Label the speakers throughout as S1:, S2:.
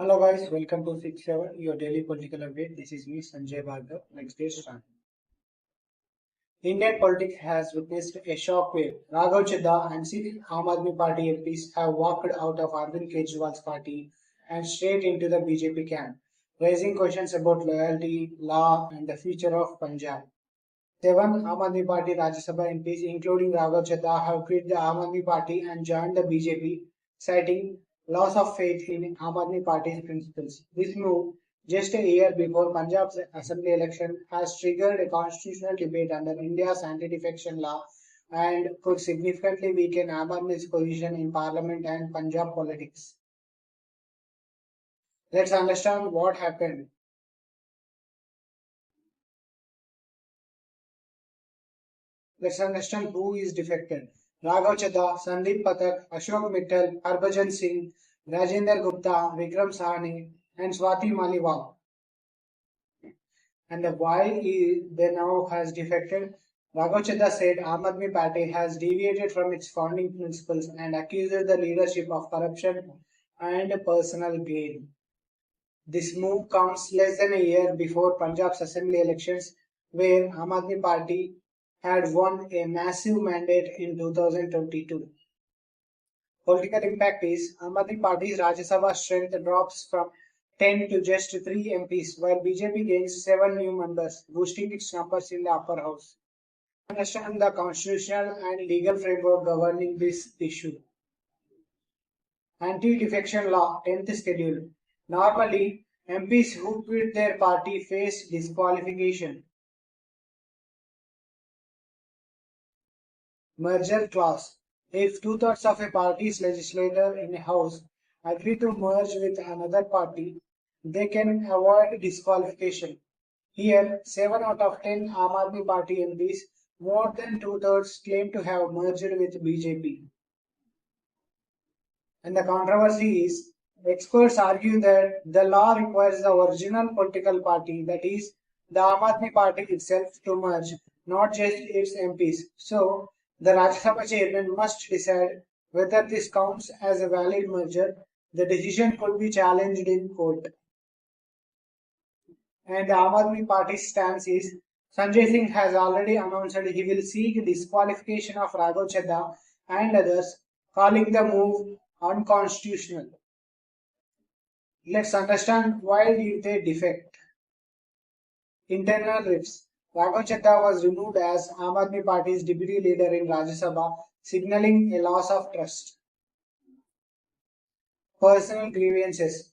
S1: Hello guys, welcome to 67, your daily political update. This is me, Sanjay Bhargav. Next day start. Indian politics has witnessed a shockwave. Raghav Chadha and six Aam Aadmi Party MPs have walked out of Arvind Kejriwal's party and straight into the BJP camp, raising questions about loyalty, law, and the future of Punjab. Seven Aam Aadmi Party Rajya Sabha MPs, including Raghav Chadha, have quit the Aam Aadmi Party and joined the BJP, citing loss of faith in Aam Aadmi Party's principles. This move, just a year before Punjab's assembly election, has triggered a constitutional debate under India's Anti-Defection Law and could significantly weaken Aam Aadmi's position in parliament and Punjab politics. Let's understand what happened. Let's understand who is defected. Raghav Chadha, Sandeep Pathak, Ashok Mittal, Harbhajan Singh, Rajendra Gupta, Vikram Sahni, and Swati Maliwal. And why they now has defected? Raghav Chadha said Aam Aadmi Party has deviated from its founding principles and accused the leadership of corruption and personal gain. This move comes less than a year before Punjab's assembly elections, where Aam Aadmi Party had won a massive mandate in 2022. Political impact is Aam Aadmi Party's Rajya Sabha strength drops from 10 to just 3 MPs, while BJP gains 7 new members, boosting its numbers in the upper house. Understand the constitutional and legal framework governing this issue. Anti-Defection Law 10th schedule. Normally, MPs who quit their party face disqualification. Merger clause. If two-thirds of a party's legislator in a house agree to merge with another party, they can avoid disqualification. Here, 7 out of 10 Aam Aadmi Party MPs, more than two-thirds, claim to have merged with BJP. And the controversy is, experts argue that the law requires the original political party, that is, the Aam Aadmi Party itself, to merge, not just its MPs. So, the Rajya Sabha chairman must decide whether this counts as a valid merger. The decision could be challenged in court. And the Aam Aadmi Party's stance is Sanjay Singh has already announced that he will seek disqualification of Raghav Chadha and others, calling the move unconstitutional. Let's understand why did they defect. Internal rifts. Raghav Chadha was removed as Aam Aadmi Party's deputy leader in Rajya Sabha, signaling a loss of trust. Personal grievances.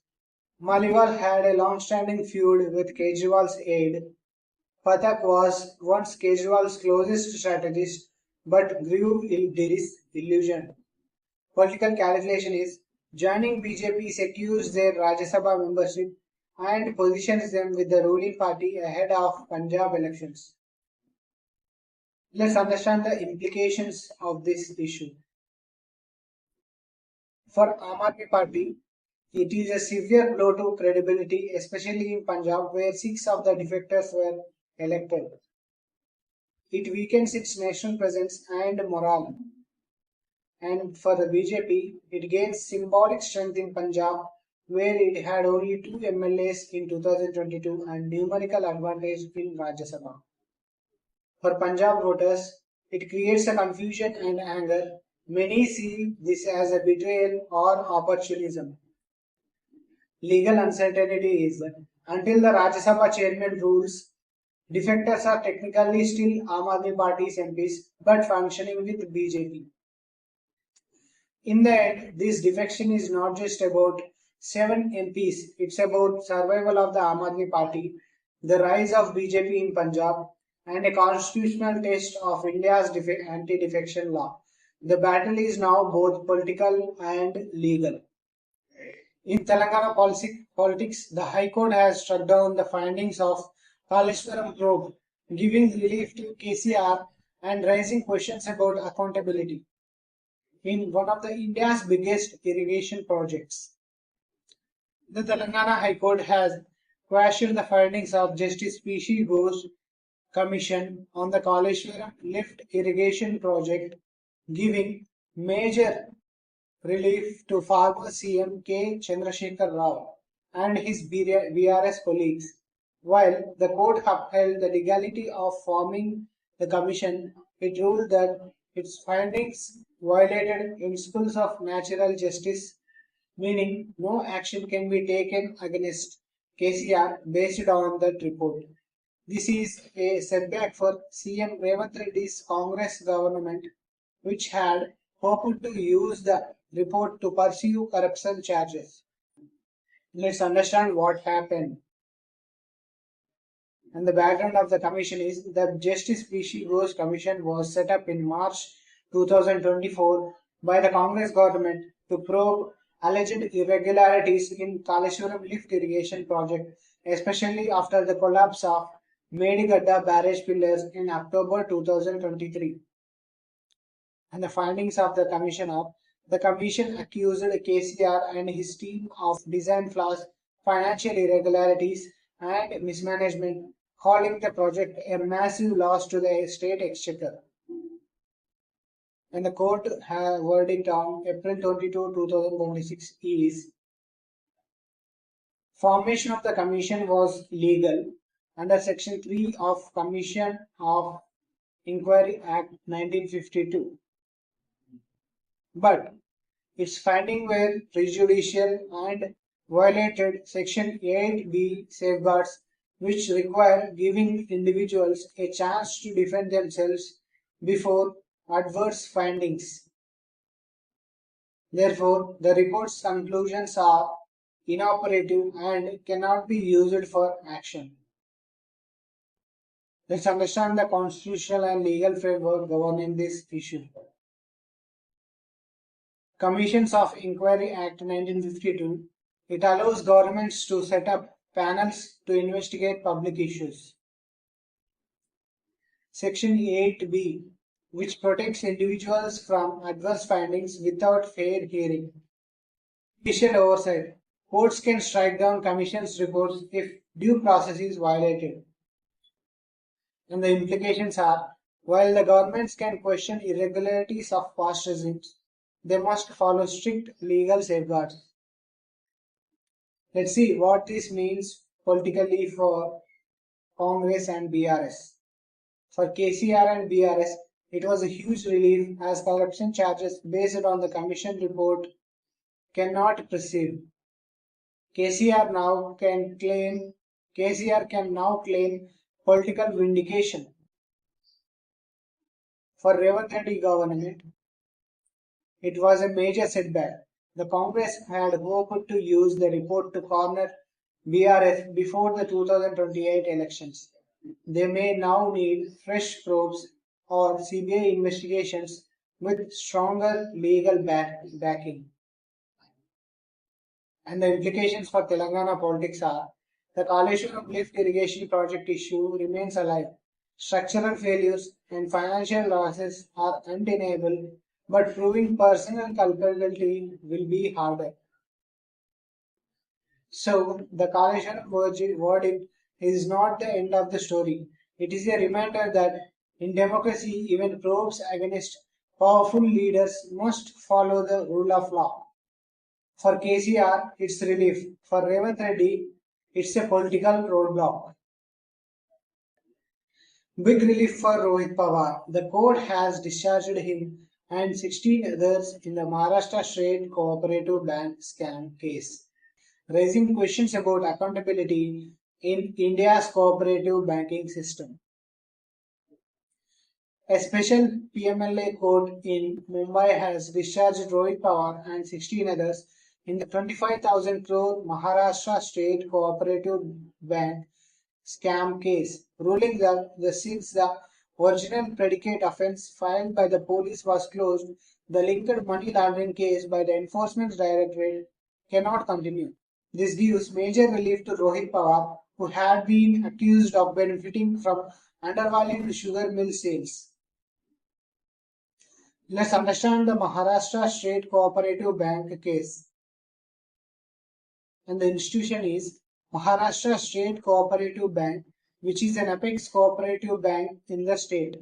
S1: Maliwal had a long-standing feud with Kejriwal's aide. Pathak was once Kejriwal's closest strategist, but grew disillusioned. Political calculation is joining BJP secures their Rajya Sabha membership and positions them with the ruling party ahead of Punjab elections. Let's understand the implications of this issue. For Aam Aadmi Party, it is a severe blow to credibility, especially in Punjab, where 6 of the defectors were elected. It weakens its national presence and morale. And for the BJP, it gains symbolic strength in Punjab, where it had only 2 MLAs in 2022 and numerical advantage in Rajya Sabha. For Punjab voters, it creates a confusion and anger. Many see this as a betrayal or opportunism. Legal uncertainty is that until the Rajya Sabha chairman rules, defectors are technically still Aam Aadmi Party's MPs but functioning with BJP. In the end, this defection is not just about 7 MPs, it's about survival of the Aam Aadmi Party, the rise of BJP in Punjab, and a constitutional test of India's anti-defection law. The battle is now both political and legal. In Telangana politics, the High Court has struck down the findings of Kaleshwaram probe, giving relief to KCR and raising questions about accountability in one of the India's biggest irrigation projects. The Telangana High Court has quashed the findings of Justice P.C. Ghosh Commission on the Kaleshwaram lift irrigation project, giving major relief to former CM K. Chandrasekhar Rao. and his BRS colleagues. While the court upheld the legality of forming the commission, it ruled that its findings violated principles of natural justice, meaning no action can be taken against KCR based on that report. This is a setback for CM Revanth Reddy's Congress government, which had hoped to use the report to pursue corruption charges. Let's understand what happened. And the background of the commission is the Justice P.C. Ghosh Commission was set up in March 2024 by the Congress government to probe alleged irregularities in Kaleshwaram lift irrigation project, especially after the collapse of Medigadda barrage pillars in October 2023. And the findings of the commission are: the commission accused KCR and his team of design flaws, financial irregularities, and mismanagement, calling the project a massive loss to the state exchequer. And the court verdict on April 22, 2026 is: formation of the commission was legal under Section 3 of Commission of Inquiry Act 1952. But its findings were prejudicial and violated Section 8b safeguards, which require giving individuals a chance to defend themselves before adverse findings. Therefore, the report's conclusions are inoperative and cannot be used for action. Let's understand the constitutional and legal framework governing this issue. Commissions of Inquiry Act 1952, it allows governments to set up panels to investigate public issues. Section 8b, which protects individuals from adverse findings without fair hearing. Judicial oversight. Courts can strike down commission's reports if due process is violated. And the implications are: while the governments can question irregularities of past regimes, they must follow strict legal safeguards. Let's see what this means politically for Congress and BRS. For KCR and BRS, it was a huge relief as corruption charges based on the commission report cannot proceed. KCR can now claim political vindication. For Revanth Reddy government, it was a major setback. The Congress had hoped to use the report to corner BRS before the 2028 elections. They may now need fresh probes or CBI investigations with stronger legal backing. And the implications for Telangana politics are: the Kaleshwaram lift irrigation project issue remains alive. Structural failures and financial losses are undeniable, but proving personal culpability will be harder. So, the Kaleshwaram verdict is not the end of the story. It is a reminder that in democracy, even probes against powerful leaders must follow the rule of law. For KCR, it's relief. For Revanth Reddy, it's a political roadblock. Big relief for Rohit Pawar. The court has discharged him and 16 others in the Maharashtra State Cooperative Bank Scam case, raising questions about accountability in India's cooperative banking system. A special PMLA court in Mumbai has discharged Rohit Pawar and 16 others in the 25,000 crore Maharashtra State Cooperative Bank Scam case, ruling that since the original predicate offence filed by the police was closed, the linked money laundering case by the Enforcement Directorate cannot continue. This gives major relief to Rohit Pawar, who had been accused of benefiting from undervalued sugar mill sales. Let's understand the Maharashtra State Cooperative Bank case. And the institution is Maharashtra State Cooperative Bank, which is an apex cooperative bank in the state.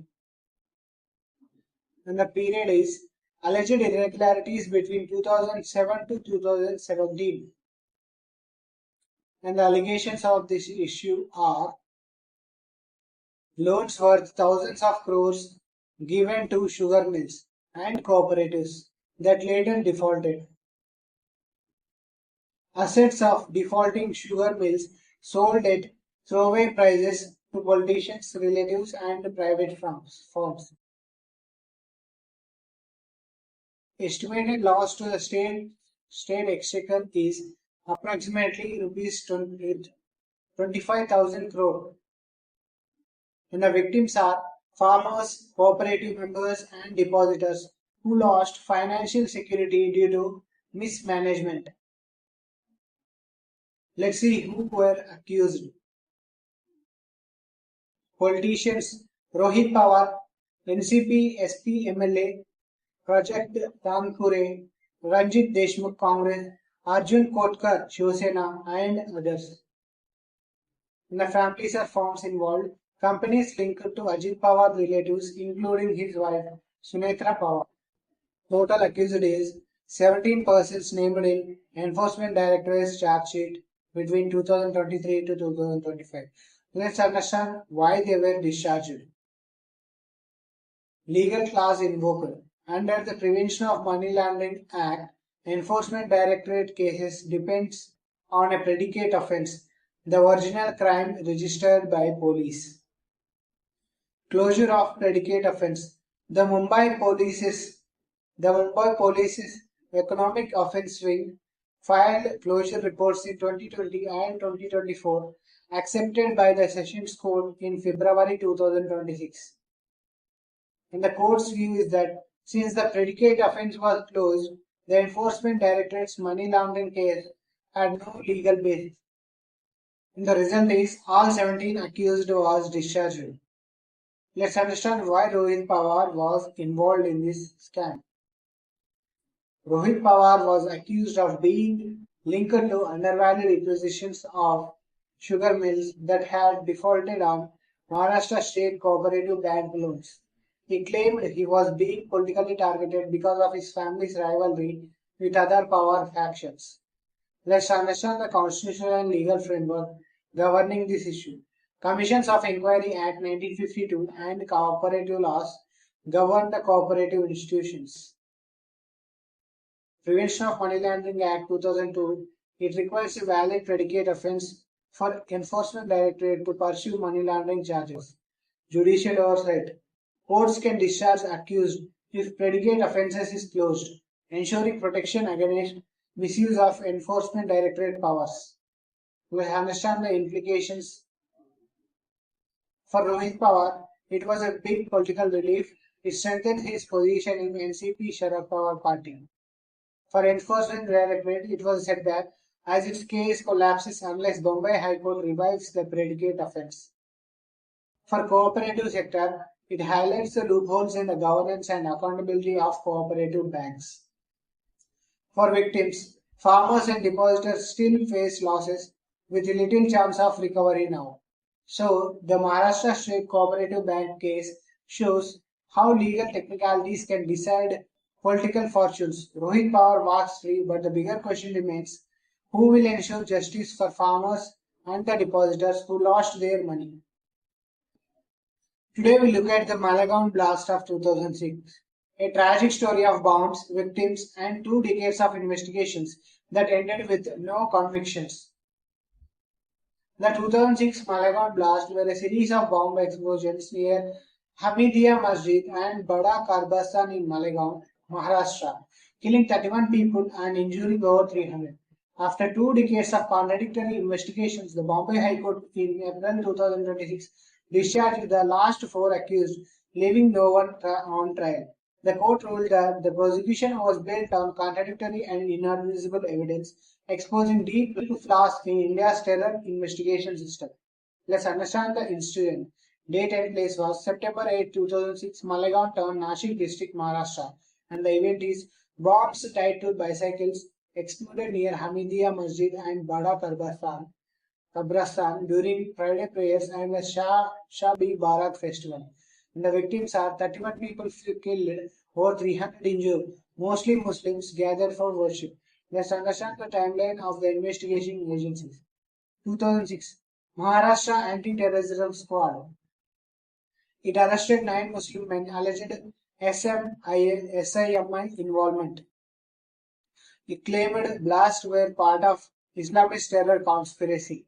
S1: And the period is alleged irregularities between 2007 to 2017. And the allegations of this issue are loans worth thousands of crores given to sugar mills and cooperatives that later defaulted. Assets of defaulting sugar mills sold at throwaway prices to politicians, relatives, and private firms. Estimated loss to the state exchequer is approximately rupees 25,000 crore. And the victims are farmers, cooperative members, and depositors who lost financial security due to mismanagement. Let's see who were accused. Politicians Rohit Pawar, NCP SP MLA, Project Tanpure, Ranjit Deshmukh Congress, Arjun Kotkar Shiv Sena, and others. And the families are firms involved. Companies linked to Ajit Pawar relatives, including his wife Sunetra Pawar. Total accused is 17 persons named in Enforcement Directorate's charge sheet between 2023 to 2025. Let's understand why they were discharged. Legal clause invoked. Under the Prevention of Money Laundering Act, Enforcement Directorate cases depends on a predicate offence, the original crime registered by police. Closure of predicate offence. The Mumbai Police's Economic Offence Wing filed closure reports in 2020 and 2024, accepted by the Sessions Court in February 2026. And the court's view is that since the predicate offence was closed, the Enforcement Directorate's money laundering case had no legal basis. And the result is all 17 accused was discharged. Let's understand why Rohit Pawar was involved in this scam. Rohit Pawar was accused of being linked to undervalued acquisitions of sugar mills that had defaulted on Maharashtra State Cooperative Bank loans. He claimed he was being politically targeted because of his family's rivalry with other power factions. Let's understand the constitutional and legal framework governing this issue. Commissions of Inquiry Act 1952 and cooperative laws govern the cooperative institutions. Prevention of Money Laundering Act 2002, it requires a valid predicate offence for Enforcement Directorate to pursue money laundering charges. Judicial oversight. Courts can discharge accused if predicate offences is closed, ensuring protection against misuse of Enforcement Directorate powers. We understand the implications. For Rohit Pawar, it was a big political relief. It strengthened his position in NCP Sharad Pawar party. For Enforcement Directorate, it was a setback as its case collapses unless Bombay High Court revives the predicate offence. For cooperative sector, it highlights the loopholes in the governance and accountability of cooperative banks. For victims, farmers and depositors still face losses with little chance of recovery now. So, the Maharashtra State Cooperative Bank case shows how legal technicalities can decide political fortunes. Rohit Pawar walks free, but the bigger question remains, who will ensure justice for farmers and the depositors who lost their money? Today we look at the Malegaon Blast of 2006, a tragic story of bombs, victims, and 2 decades of investigations that ended with no convictions. The 2006 Malegaon Blast were a series of bomb explosions near Hamidiya Masjid and Bada Karbastan in Malegaon, Maharashtra, killing 31 people and injuring over 300. After 2 decades of contradictory investigations, the Bombay High Court in April 2026 discharged the last 4 accused, leaving no one on trial. The court ruled that the prosecution was built on contradictory and inadmissible evidence, exposing deep flaws in India's terror investigation system. Let's understand the incident. Date and place was September 8, 2006, Malegaon town, Nashik district, Maharashtra, and the event is bombs tied to bicycles exploded near Hamidiya Masjid and Bada Kabristan during Friday prayers and the Shabi Barak festival. And the victims are 31 people killed, over 300 injured, mostly Muslims gathered for worship. Let's understand the timeline of the investigation agencies. 2006 Maharashtra Anti-Terrorism Squad. It arrested 9 Muslim men alleged SIMI involvement. It claimed blasts were part of Islamist terror conspiracy.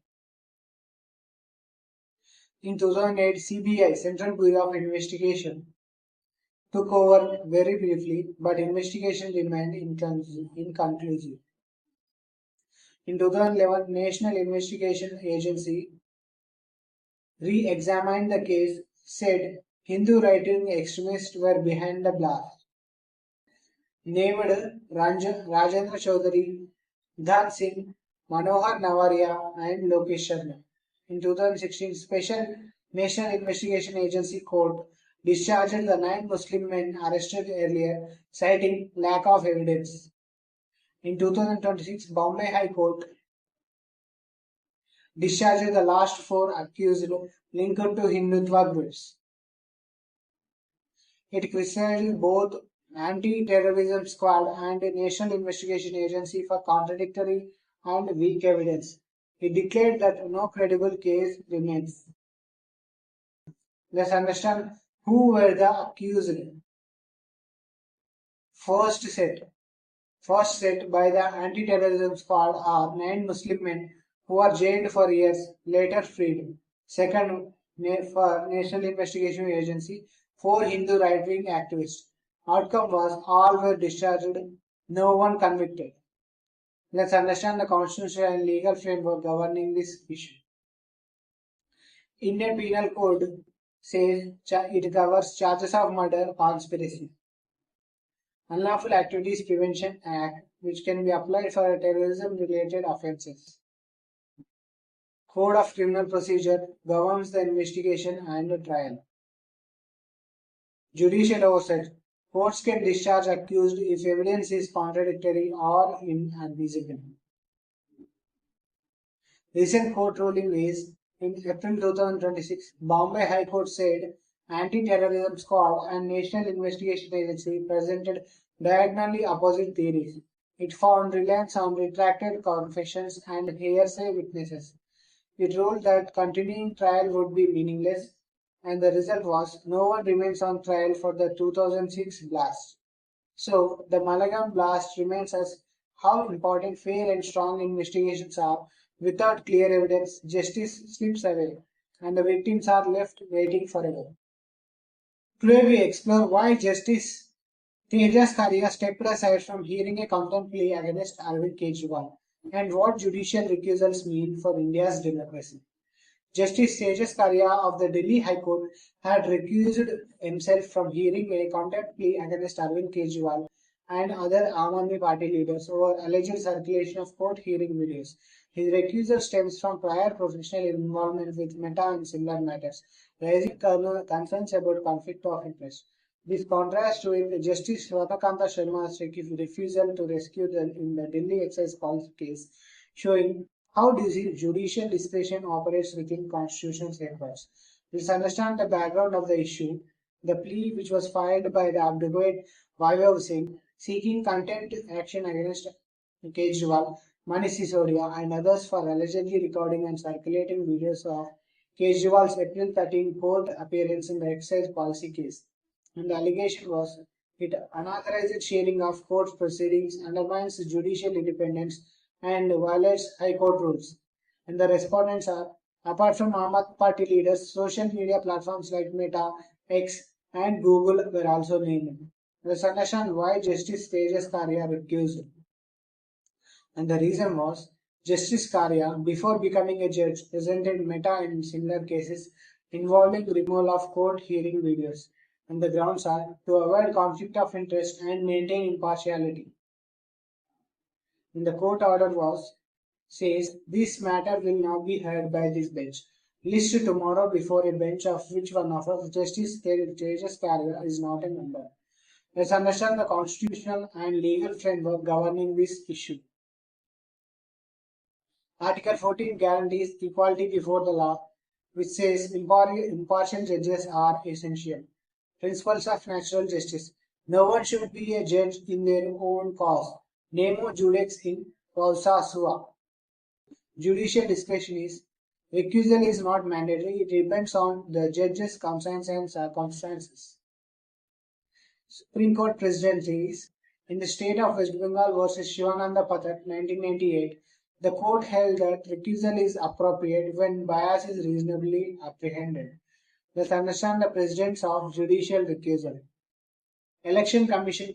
S1: In 2008, CBI, Central Bureau of Investigation, took over very briefly, but investigation remained inconclusive. In 2011, National Investigation Agency re-examined the case, said Hindu right-wing extremists were behind the blast. Named Rajendra Chaudhary, Dhan Singh, Manohar Navaria, and Lokesh Sharma. In 2016, Special National Investigation Agency Court discharged the 9 Muslim men arrested earlier, citing lack of evidence. In 2026, Bombay High Court discharged the last 4 accused linked to Hindutva groups. It criticized both Anti-Terrorism Squad and the National Investigation Agency for contradictory and weak evidence. It declared that no credible case remains. Let's understand who were the accused. First set by the Anti-Terrorism Squad are 9 Muslim men who are jailed for years, later freed. Second, for National Investigation Agency, 4 Hindu right-wing activists. Outcome was all were discharged, no one convicted. Let's understand the constitutional and legal framework governing this issue. Indian Penal Code says it covers charges of murder, conspiracy. Unlawful Activities Prevention Act, which can be applied for terrorism-related offences. Code of Criminal Procedure governs the investigation and trial. Judicial Oversight. Courts can discharge accused if evidence is contradictory or inadmissible. Recent court ruling is in April 2026, Bombay High Court said Anti-Terrorism Squad and National Investigation Agency presented diagonally opposite theories. It found reliance on retracted confessions and hearsay witnesses. It ruled that continuing trial would be meaningless, and the result was no one remains on trial for the 2006 blast. So, the Malegaon Blast reminds us how important fair and strong investigations are. Without clear evidence, justice slips away, and the victims are left waiting forever. Today we explore why Justice Tejas Karia stepped aside from hearing a contempt plea against Arvind Kejriwal, and what judicial recusals mean for India's democracy. Justice Tejas Karia of the Delhi High Court had recused himself from hearing a contempt plea against Arvind Kejriwal and other Aam Aadmi Party leaders over alleged circulation of court hearing videos. His recusal stems from prior professional involvement with Meta and similar matters, raising concerns about conflict of interest. This contrasts with Justice Swatakanta Sharma's refusal to rescue them in the Delhi excise policy case, showing how judicial discretion operates within constitutional safeguards. Let's understand the background of the issue. The plea, which was filed by the advocate Bhargav Singh, seeking contempt action against Kejriwal, Manish Sisodia, and others for allegedly recording and circulating videos of Kejriwal's April 13 court appearance in the excise policy case. And the allegation was it unauthorized sharing of court proceedings, undermines judicial independence, and violates High Court rules. And the respondents are, apart from Aam Aadmi Party leaders, social media platforms like Meta, X, and Google were also named. Let's understand why Justice Tejas Karia recused. And the reason was Justice Karia, before becoming a judge, presented Meta in similar cases involving removal of court hearing videos. And the grounds are to avoid conflict of interest and maintain impartiality. And the court order says this matter will now be heard by this bench. List tomorrow before a bench of which one of us, Justice Tejas Karia, is not a member. Let's understand the constitutional and legal framework governing this issue. Article 14 guarantees equality before the law, which says impartial judges are essential. Principles of natural justice. No one should be a judge in their own cause. Nemo judex in causa sua. Judicial discretion is recusal is not mandatory. It depends on the judge's conscience and circumstances. Supreme Court presidencies in the state of West Bengal versus Shivananda Pathak 1998, the court held that recusal is appropriate when bias is reasonably apprehended. Let's understand the precedents of judicial recusal. Election Commissioner's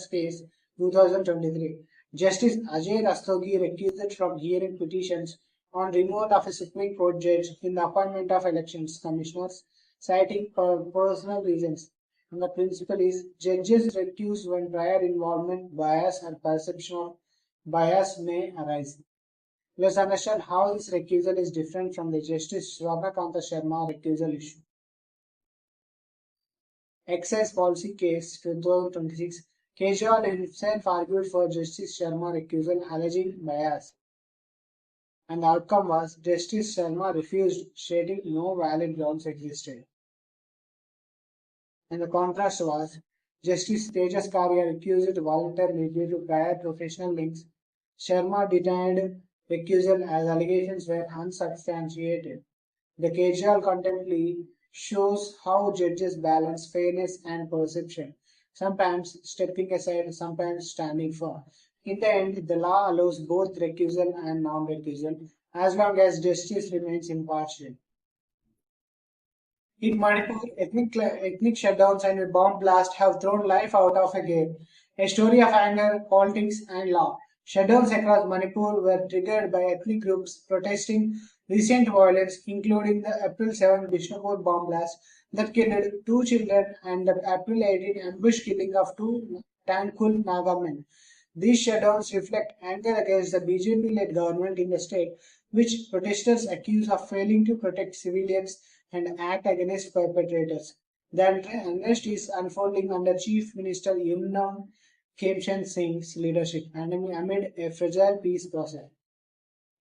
S1: case 2023. Justice Ajay Rastogi recused from hearing petitions on removal of a Supreme Court judge in the appointment of elections commissioners, citing personal reasons. And the principle is judges recuse when prior involvement, bias, or perception of bias may arise. Let's understand how this recusal is different from the Justice Swarnakanta Sharma recusal issue. Excise Policy Case 2026. Kejriwal himself argued for Justice Sharma recusal alleging bias. And the outcome was Justice Sharma refused, stating no valid grounds existed. And the contrast was Justice Tejas Karya recused voluntarily due to prior professional links. Sharma denied recusal as allegations were unsubstantiated. The Kejriwal contempt plea shows how judges balance fairness and perception, sometimes stepping aside, sometimes standing firm. In the end, the law allows both recusal and non-recusal as long as justice remains impartial. In Manipur, ethnic shutdowns and a bomb blast have thrown life out of a game. A story of anger, politics, and law. Shutdowns across Manipur were triggered by ethnic groups protesting recent violence, including the April 7 Bishnapur bomb blast that killed two children and the April 18 ambush killing of two Tankul Naga men. These shutdowns reflect anger against the BJP-led government in the state, which protesters accuse of failing to protect civilians and act against perpetrators. The unrest is unfolding under Chief Minister Yumna Khemchand Singh's leadership and amid a fragile peace process.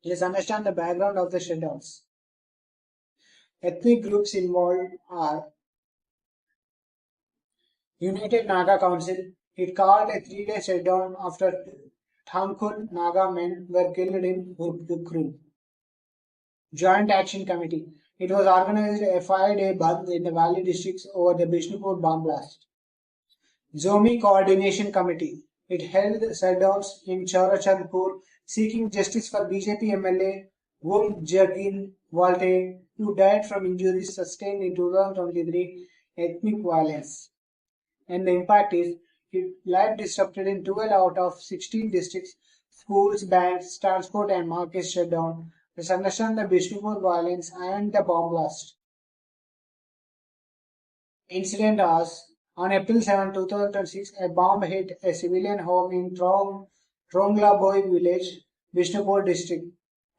S1: Let's understand the background of the shutdowns. Ethnic groups involved are United Naga Council. It called a 3-day shutdown after Thankul Naga men were killed in Ukru. Joint Action Committee. It was organized a 5-day bandh in the Valley districts over the Bishnapur bomb blast. Zomi Coordination Committee. It held shutdowns in Chaurachandpur seeking justice for BJP MLA Wum Jagin Walte, who died from injuries sustained in 2023 ethnic violence. And the impact is life disrupted in 12 out of 16 districts, schools, banks, transport and markets shut down. Let's understand the Bishnapur violence and the bomb blast. Incident was on April 7, 2006, a bomb hit a civilian home in Tronglaboi village, Bishnapur district,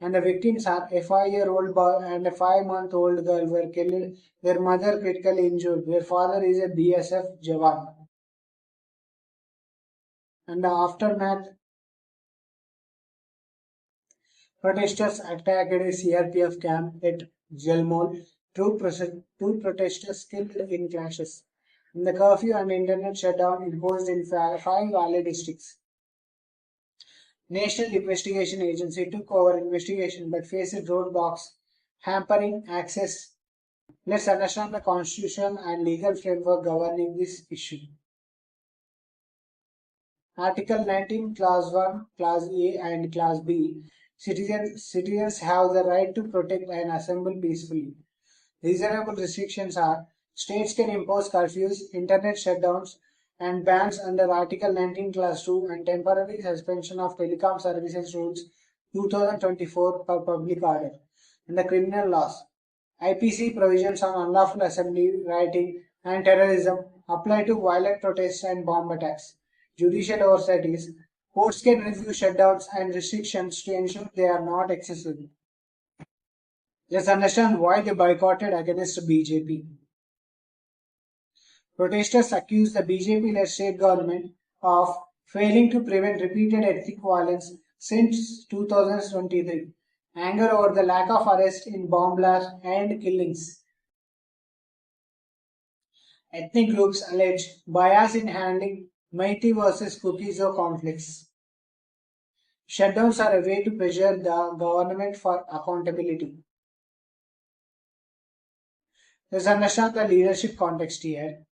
S1: and the victims are a 5-year-old boy and a 5-month-old girl were killed, their mother critically injured, their father is a BSF Jawan. And the aftermath, protesters attacked a CRPF camp at Jalmol, two protesters killed in clashes. And the curfew and internet shutdown imposed in 5 Valley districts. National Investigation Agency took over investigation but faced roadblocks hampering access. Let's understand the constitution and legal framework governing this issue. Article 19, Clause 1, Clause A and Clause B. Citizens have the right to protect and assemble peacefully. Reasonable restrictions are states can impose curfews, internet shutdowns, and bans under Article 19, Clause 2 and temporary suspension of telecom services rules 2024 per public order. And the criminal laws. IPC provisions on unlawful assembly, rioting, and terrorism apply to violent protests and bomb attacks. Judicial oversight is courts can review shutdowns and restrictions to ensure they are not excessive. Let's understand why they boycotted against BJP. Protesters accused the BJP-led state government of failing to prevent repeated ethnic violence since 2023. Anger over the lack of arrest in bomb blasts and killings. Ethnic groups allege bias in handling Meitei versus Kukizo conflicts. Shutdowns are a way to pressure the government for accountability. Let's understand the leadership context here.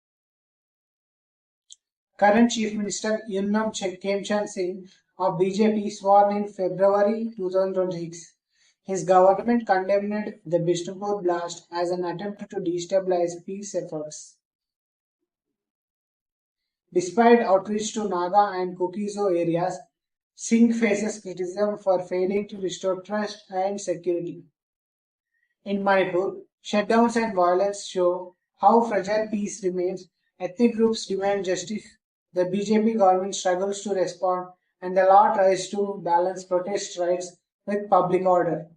S1: Current Chief Minister Yunnam Khemchand Singh of BJP sworn in February 2026. His government condemned the Bishnapur blast as an attempt to destabilize peace efforts. Despite outreach to Naga and Kukizo areas, Singh faces criticism for failing to restore trust and security. In Manipur, shutdowns and violence show how fragile peace remains. Ethnic groups demand justice. The BJP government struggles to respond, and the law tries to balance protest rights with public order.